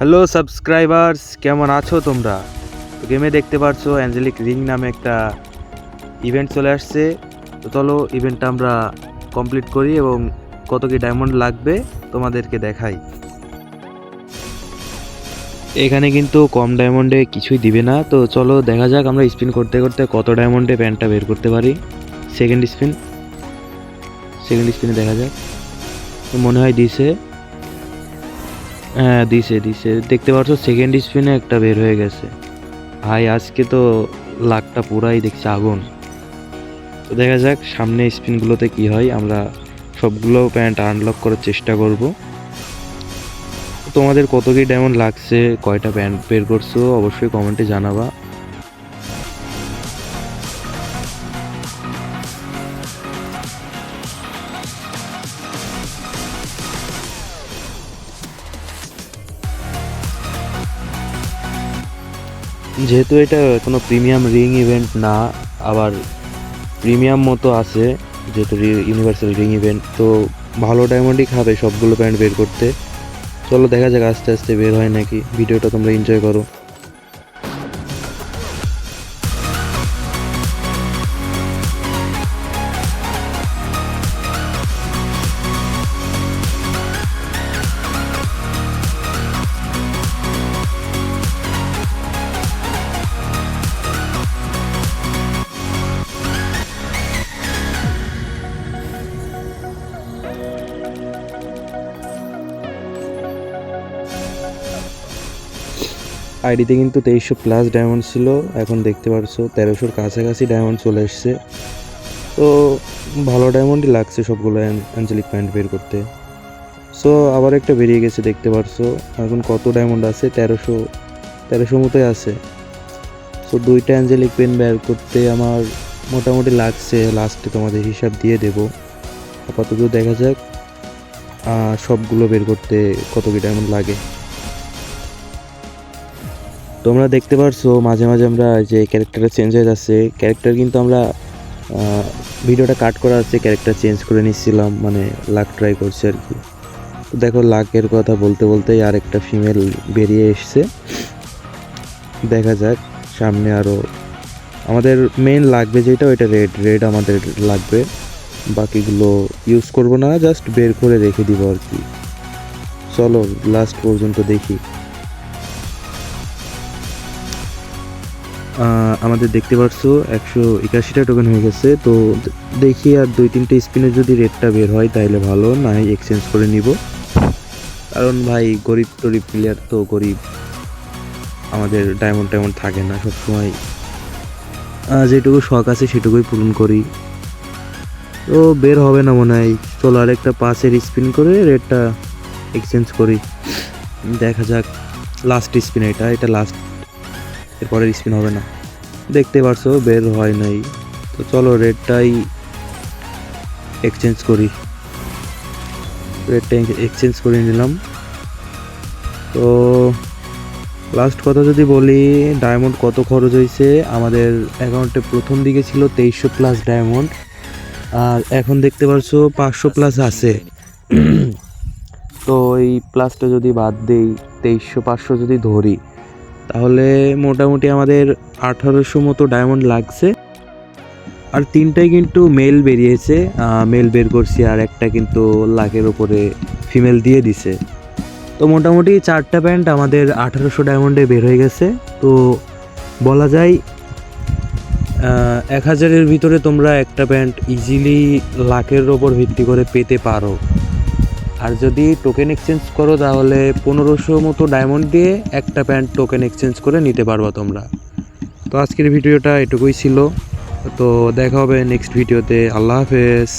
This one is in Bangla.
হ্যালো সাবস্ক্রাইবার্স, কেমন আছো তোমরা? তো গেমে দেখতে পাচ্ছ অ্যাঞ্জেলিক রিং নামে একটা ইভেন্ট চলে আসছে। তো চলো ইভেন্টটা আমরা কমপ্লিট করি এবং কত কি ডায়মন্ড লাগবে তোমাদেরকে দেখাই। এখানে কিন্তু কম ডায়মন্ডে কিছুই দিবে না, তো চলো দেখা যাক আমরা স্পিন করতে করতে কত ডায়মন্ডে প্যান্টটা বের করতে পারি। সেকেন্ড স্পিনে দেখা যাক। তো মনে হয় দিছে, হ্যাঁ দিছে দেখতে পাচ্ছ সেকেন্ড স্পিনে একটা বের হয়ে গেছে। ভাই আজকে তো লাকটা পুরাই দেখছি আগুন। তো দেখা যাক সামনে স্পিনগুলোতে কি হয়, আমরা সবগুলো প্যান্ট আনলক করার চেষ্টা করব। তোমাদের কত কি ডায়মন্ড লাগছে, কয়টা প্যান্ট বের করছো অবশ্যই কমেন্টে জানাবা। যেহেতু এটা কোনো প্রিমিয়াম রিং ইভেন্ট না, আবার প্রিমিয়াম মতো আছে, যেহেতু ইউনিভার্সাল রিং ইভেন্ট, তো ভালো ডায়মন্ডই খাবে সবগুলো প্যান্ট বের করতে। চলো দেখা যাক আস্তে আস্তে বের হয় নাকি। ভিডিওটা তোমরা এনজয় করো। আইডিতে কিন্তু 2300+ ডায়মন্ড ছিল, এখন দেখতে পারছো 1300-র কাছাকাছি ডায়মন্ড চলে এসছে। তো ভালো ডায়মন্ডই লাগছে সবগুলো অ্যাঞ্জেলিক প্যান্ট বের করতে। সো আবার একটা বেরিয়ে গেছে দেখতে পারছো। এখন কত ডায়মন্ড আছে? 1300 মতোই আছে। সো দুইটা অ্যাঞ্জেলিক পেন বের করতে আমার মোটামুটি লাগছে, লাস্টে তোমাদের হিসাব দিয়ে দেব। আপাতত দেখা যাক সবগুলো বের করতে কত কি ডায়মন্ড লাগে। তোমরা দেখতে পারছো মাঝে মাঝে আমরা যে ক্যারেক্টারটা চেঞ্জ হয়ে যাচ্ছে, ক্যারেক্টার কিন্তু আমরা ভিডিওটা কাট করা আছে, ক্যারেক্টার চেঞ্জ করে নিচ্ছিলাম, মানে লাক ট্রাই করছি আর কি। তো দেখো লাকের কথা বলতে বলতেই আর একটা ফিমেল বেরিয়ে এসছে। দেখা যাক সামনে আরও আমাদের মেইন লাগবে যেটা, ওইটা রেড আমাদের লাগবে। বাকিগুলো ইউজ করব না, জাস্ট বের করে রেখে দিব আর কি। চলো লাস্ট পর্যন্ত দেখি। আমাদের দেখতে পারছো 181টা টোকেন হয়ে গেছে। তো দেখি আর 2-3টে স্পিনে যদি রেডটা বের হয় তাহলে ভালো, না হয় এক্সচেঞ্জ করে নিব। কারণ ভাই গরিব প্লেয়ার তো গরিব, আমাদের ডায়মন্ড থাকে না সবসময়, যেটুকু শখ আছে সেটুকুই পূরণ করি। তো বের হবে না মনে হয়। চলো আরেকটা 5-এর স্পিন করে রেডটা এক্সচেঞ্জ করি। দেখা যাক লাস্ট স্পিন, এটা লাস্ট, এরপরের স্পিন হবে না। দেখতে পারছো বের হয় নাই। তো চলো রেডটাই এক্সচেঞ্জ করি, রেডটা এক্সচেঞ্জ করে নিলাম। তো লাস্ট কথা যদি বলি, ডায়মন্ড কত খরচ হয়েছে আমাদের অ্যাকাউন্টে, প্রথম দিকে ছিল 2300+ ডায়মন্ড, আর এখন দেখতে পারছো 500+ আছে। তো এই প্লাসটা যদি বাদ দেই, 2300-500 যদি ধরি, তাহলে মোটামুটি আমাদের 1800 মতো ডায়মন্ড লাগছে। আর 3টাই কিন্তু মেল বেরিয়েছে, মেল বের করছি, আর একটা কিন্তু লাখের উপরে ফিমেল দিয়ে দিছে। তো মোটামুটি 4টা প্যান্ট আমাদের 1800 ডায়মন্ডে বের হয়ে গেছে। তো বলা যায় 1000-এর ভিতরে তোমরা একটা প্যান্ট ইজিলি লাখের ওপর ভিত্তি করে পেতে পারো। আর যদি টোকেন এক্সচেঞ্জ করো তাহলে 1500 মতো ডায়মন্ড দিয়ে একটা প্যান্ট টোকেন এক্সচেঞ্জ করে নিতে পারবা তোমরা। তো আজকের ভিডিওটা এটুকুই ছিল। তো দেখা হবে নেক্সট ভিডিওতে। আল্লাহ হাফেজ।